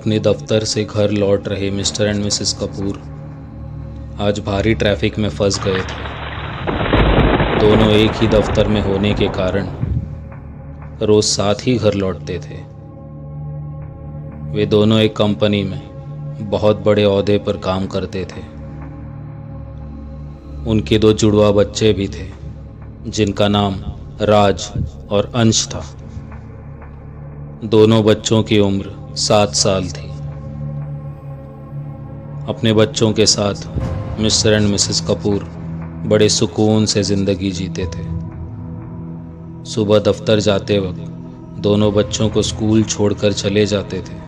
अपने दफ्तर से घर लौट रहे मिस्टर एंड मिसेस कपूर आज भारी ट्रैफिक में फंस गए थे। दोनों एक ही दफ्तर में होने के कारण रोज साथ ही घर लौटते थे। वे दोनों एक कंपनी में बहुत बड़े ओहदे पर काम करते थे। उनके दो जुड़वा बच्चे भी थे जिनका नाम राज और अंश था। दोनों बच्चों की उम्र 7 साल थी। अपने बच्चों के साथ मिस्टर एंड मिसेस कपूर बड़े सुकून से ज़िंदगी जीते थे। सुबह दफ्तर जाते वक्त दोनों बच्चों को स्कूल छोड़कर चले जाते थे।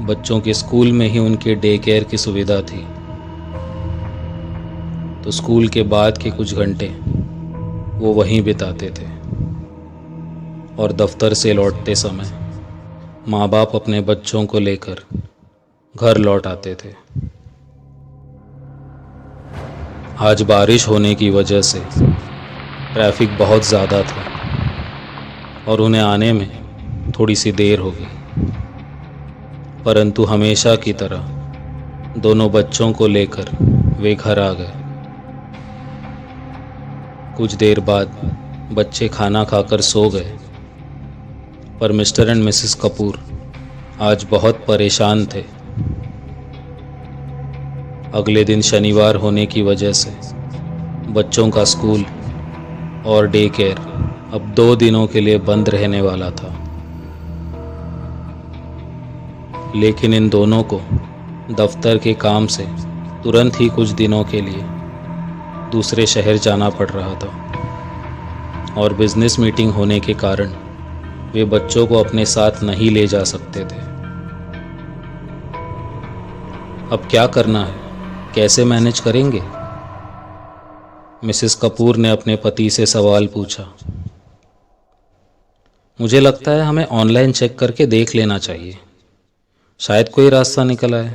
बच्चों के स्कूल में ही उनके डे केयर की सुविधा थी, तो स्कूल के बाद के कुछ घंटे वो वहीं बिताते थे और दफ्तर से लौटते समय माँ बाप अपने बच्चों को लेकर घर लौट आते थे। आज बारिश होने की वजह से ट्रैफिक बहुत ज़्यादा था और उन्हें आने में थोड़ी सी देर हो गई, परंतु हमेशा की तरह दोनों बच्चों को लेकर वे घर आ गए। कुछ देर बाद बच्चे खाना खाकर सो गए, पर मिस्टर एंड मिसेस कपूर आज बहुत परेशान थे। अगले दिन शनिवार होने की वजह से बच्चों का स्कूल और डे केयर अब 2 दिनों के लिए बंद रहने वाला था। लेकिन इन दोनों को दफ्तर के काम से तुरंत ही कुछ दिनों के लिए दूसरे शहर जाना पड़ रहा था और बिजनेस मीटिंग होने के कारण वे बच्चों को अपने साथ नहीं ले जा सकते थे। अब क्या करना है, कैसे मैनेज करेंगे? मिसेस कपूर ने अपने पति से सवाल पूछा। मुझे लगता है हमें ऑनलाइन चेक करके देख लेना चाहिए, शायद कोई रास्ता निकल आए,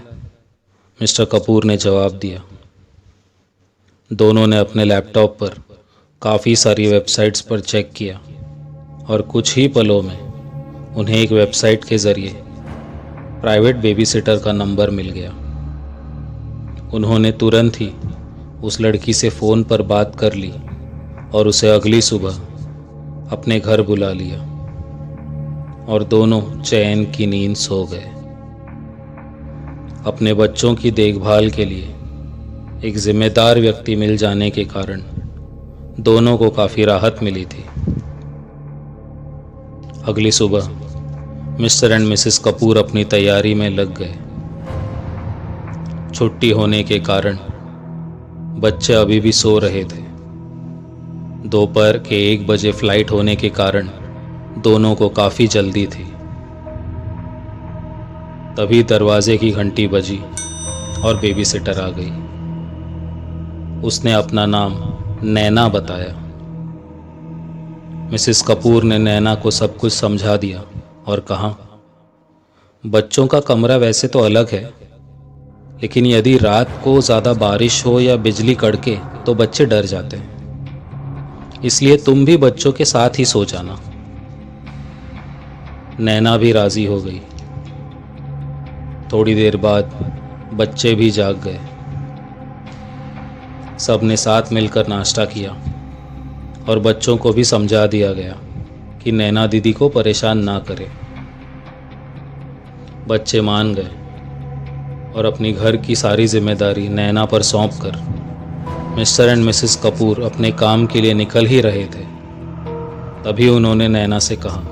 मिस्टर कपूर ने जवाब दिया। दोनों ने अपने लैपटॉप पर काफ़ी सारी वेबसाइट्स पर चेक किया और कुछ ही पलों में उन्हें एक वेबसाइट के ज़रिए प्राइवेट बेबीसिटर का नंबर मिल गया। उन्होंने तुरंत ही उस लड़की से फ़ोन पर बात कर ली और उसे अगली सुबह अपने घर बुला लिया और दोनों चैन की नींद सो गए। अपने बच्चों की देखभाल के लिए एक जिम्मेदार व्यक्ति मिल जाने के कारण दोनों को काफ़ी राहत मिली थी। अगली सुबह मिस्टर एंड मिसेस कपूर अपनी तैयारी में लग गए। छुट्टी होने के कारण बच्चे अभी भी सो रहे थे। दोपहर के 1 बजे फ्लाइट होने के कारण दोनों को काफ़ी जल्दी थी। तभी दरवाजे की घंटी बजी और बेबीसिटर आ गई। उसने अपना नाम नैना बताया। मिसेस कपूर ने नैना को सब कुछ समझा दिया और कहा, बच्चों का कमरा वैसे तो अलग है, लेकिन यदि रात को ज़्यादा बारिश हो या बिजली कड़के तो बच्चे डर जाते हैं, इसलिए तुम भी बच्चों के साथ ही सो जाना। नैना भी राज़ी हो गई। थोड़ी देर बाद बच्चे भी जाग गए। सब ने साथ मिलकर नाश्ता किया और बच्चों को भी समझा दिया गया कि नैना दीदी को परेशान ना करे। बच्चे मान गए और अपनी घर की सारी जिम्मेदारी नैना पर सौंपकर मिस्टर एंड मिसेस कपूर अपने काम के लिए निकल ही रहे थे। तभी उन्होंने नैना से कहा,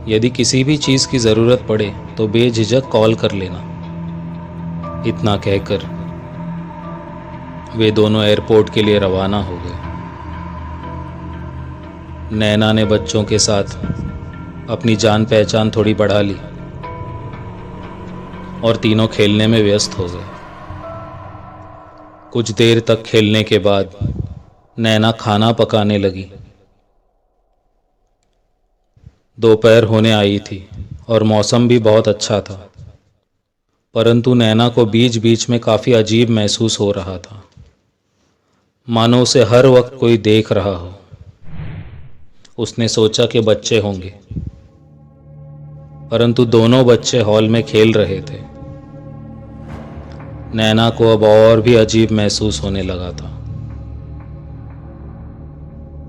यदि किसी भी चीज़ की ज़रूरत पड़े तो बेझिझक कॉल कर लेना। इतना कहकर वे दोनों एयरपोर्ट के लिए रवाना हो गए। नैना ने बच्चों के साथ अपनी जान पहचान थोड़ी बढ़ा ली और तीनों खेलने में व्यस्त हो गए। कुछ देर तक खेलने के बाद नैना खाना पकाने लगी। दोपहर होने आई थी और मौसम भी बहुत अच्छा था, परंतु नैना को बीच बीच में काफ़ी अजीब महसूस हो रहा था, मानो उसे हर वक्त कोई देख रहा हो। उसने सोचा कि बच्चे होंगे, परंतु दोनों बच्चे हॉल में खेल रहे थे। नैना को अब और भी अजीब महसूस होने लगा था,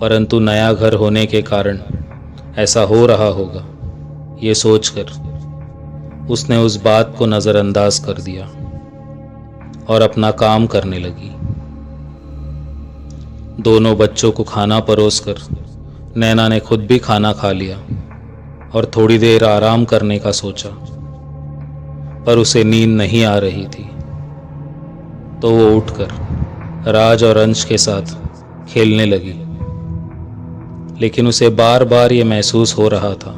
परंतु नया घर होने के कारण ऐसा हो रहा होगा, ये सोचकर उसने उस बात को नजरअंदाज कर दिया और अपना काम करने लगी। दोनों बच्चों को खाना परोसकर नैना ने खुद भी खाना खा लिया और थोड़ी देर आराम करने का सोचा, पर उसे नींद नहीं आ रही थी, तो वो उठकर राज और अंश के साथ खेलने लगी। लेकिन उसे बार बार ये महसूस हो रहा था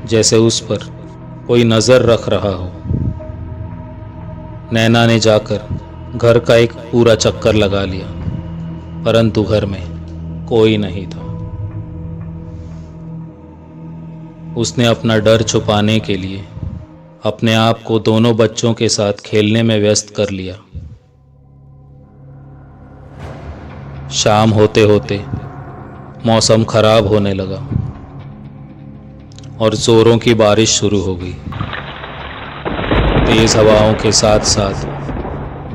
जैसे उस पर कोई नजर रख रहा हो। नैना ने जाकर घर का एक पूरा चक्कर लगा लिया, परंतु घर में कोई नहीं था। उसने अपना डर छुपाने के लिए अपने आप को दोनों बच्चों के साथ खेलने में व्यस्त कर लिया। शाम होते होते मौसम खराब होने लगा और जोरों की बारिश शुरू हो गई। तेज हवाओं के साथ साथ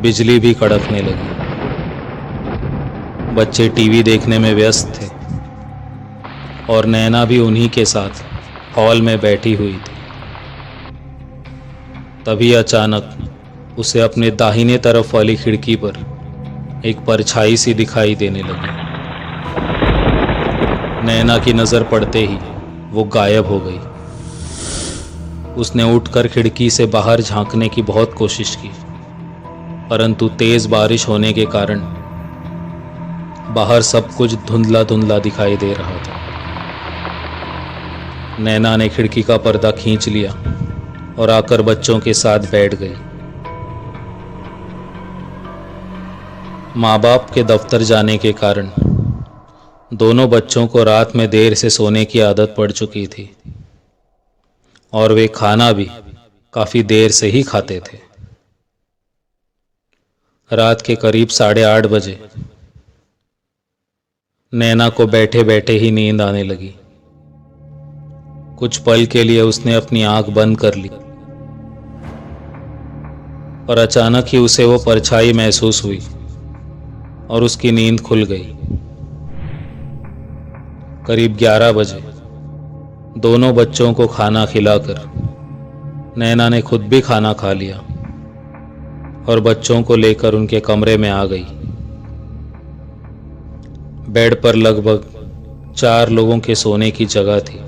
बिजली भी कड़कने लगी। बच्चे टीवी देखने में व्यस्त थे और नैना भी उन्हीं के साथ हॉल में बैठी हुई थी। तभी अचानक उसे अपने दाहिने तरफ वाली खिड़की पर एक परछाई सी दिखाई देने लगी। नैना की नजर पड़ते ही वो गायब हो गई। उसने उठकर खिड़की से बाहर झांकने की बहुत कोशिश की, परंतु तेज बारिश होने के कारण बाहर सब कुछ धुंधला धुंधला दिखाई दे रहा था। नैना ने खिड़की का पर्दा खींच लिया और आकर बच्चों के साथ बैठ गई। माँ बाप के दफ्तर जाने के कारण दोनों बच्चों को रात में देर से सोने की आदत पड़ चुकी थी और वे खाना भी काफी देर से ही खाते थे। रात के करीब 8:30 बजे नैना को बैठे बैठे ही नींद आने लगी। कुछ पल के लिए उसने अपनी आंख बंद कर ली, पर अचानक ही उसे वो परछाई महसूस हुई और उसकी नींद खुल गई। करीब 11 बजे दोनों बच्चों को खाना खिलाकर नैना ने खुद भी खाना खा लिया और बच्चों को लेकर उनके कमरे में आ गई। बेड पर लगभग 4 लोगों के सोने की जगह थी,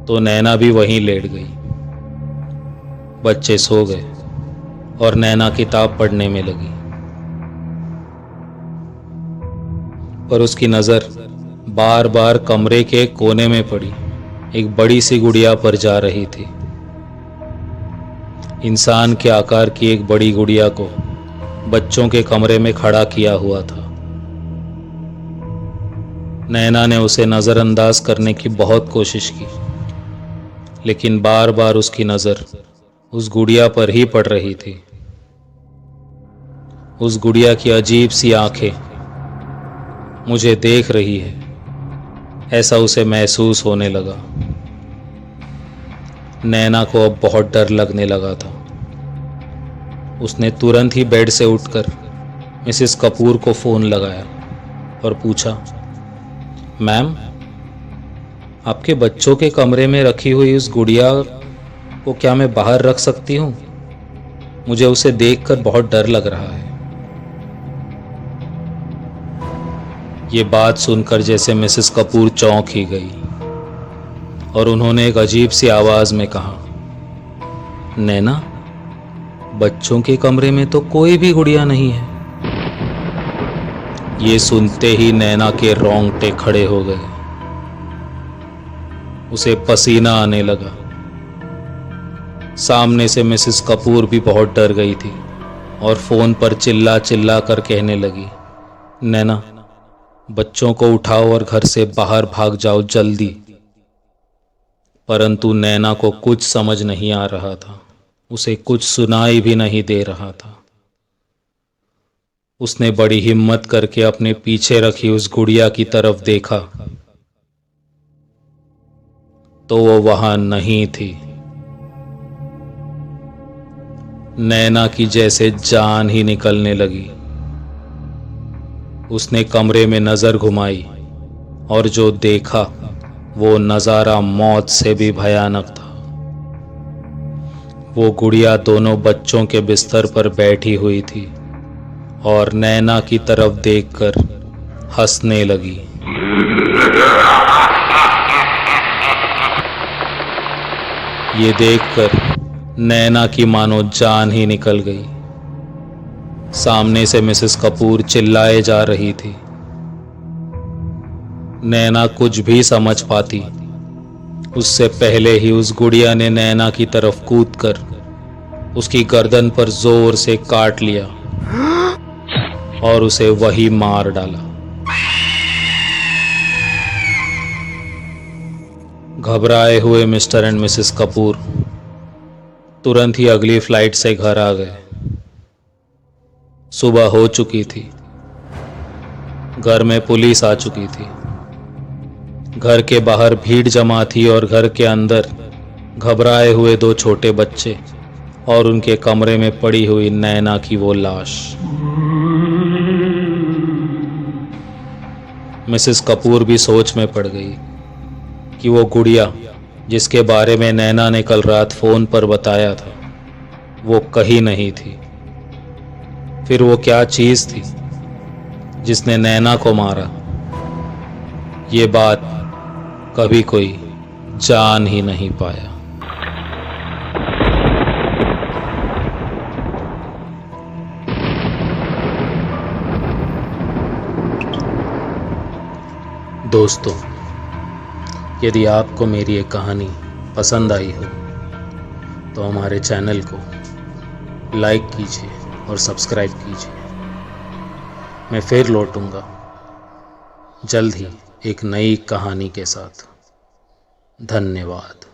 तो नैना भी वहीं लेट गई। बच्चे सो गए और नैना किताब पढ़ने में लगी, पर उसकी नजर बार बार कमरे के कोने में पड़ी एक बड़ी सी गुड़िया पर जा रही थी। इंसान के आकार की एक बड़ी गुड़िया को बच्चों के कमरे में खड़ा किया हुआ था। नैना ने उसे नजरअंदाज करने की बहुत कोशिश की, लेकिन बार बार उसकी नजर उस गुड़िया पर ही पड़ रही थी। उस गुड़िया की अजीब सी आंखें मुझे देख रही है, ऐसा उसे महसूस होने लगा। नैना को अब बहुत डर लगने लगा था। उसने तुरंत ही बेड से उठकर मिसेस कपूर को फोन लगाया और पूछा, मैम, आपके बच्चों के कमरे में रखी हुई उस गुड़िया को क्या मैं बाहर रख सकती हूँ? मुझे उसे देखकर बहुत डर लग रहा है। ये बात सुनकर जैसे मिसेस कपूर चौंक ही गई और उन्होंने एक अजीब सी आवाज में कहा, नैना, बच्चों के कमरे में तो कोई भी गुड़िया नहीं है। ये सुनते ही नैना के रोंगटे खड़े हो गए। उसे पसीना आने लगा। सामने से मिसेस कपूर भी बहुत डर गई थी और फोन पर चिल्ला चिल्ला कर कहने लगी, नैना, बच्चों को उठाओ और घर से बाहर भाग जाओ जल्दी। परंतु नैना को कुछ समझ नहीं आ रहा था, उसे कुछ सुनाई भी नहीं दे रहा था। उसने बड़ी हिम्मत करके अपने पीछे रखी उस गुड़िया की तरफ देखा, तो वो वहां नहीं थी। नैना की जैसे जान ही निकलने लगी। उसने कमरे में नजर घुमाई और जो देखा वो नजारा मौत से भी भयानक था। वो गुड़िया दोनों बच्चों के बिस्तर पर बैठी हुई थी और नैना की तरफ देखकर हंसने लगी। ये देखकर नैना की मानो जान ही निकल गई। सामने से मिसेस कपूर चिल्लाए जा रही थी। नैना कुछ भी समझ पाती उससे पहले ही उस गुड़िया ने नैना की तरफ कूदकर उसकी गर्दन पर जोर से काट लिया और उसे वही मार डाला। घबराए हुए मिस्टर एंड मिसेस कपूर तुरंत ही अगली फ्लाइट से घर आ गए। सुबह हो चुकी थी। घर में पुलिस आ चुकी थी। घर के बाहर भीड़ जमा थी और घर के अंदर घबराए हुए दो छोटे बच्चे और उनके कमरे में पड़ी हुई नैना की वो लाश। मिसेस कपूर भी सोच में पड़ गई कि वो गुड़िया जिसके बारे में नैना ने कल रात फोन पर बताया था वो कहीं नहीं थी। फिर वो क्या चीज थी जिसने नैना को मारा? ये बात कभी कोई जान ही नहीं पाया। दोस्तों, यदि आपको मेरी ये कहानी पसंद आई हो तो हमारे चैनल को लाइक कीजिए और सब्सक्राइब कीजिए। मैं फिर लौटूंगा जल्द ही एक नई कहानी के साथ। धन्यवाद।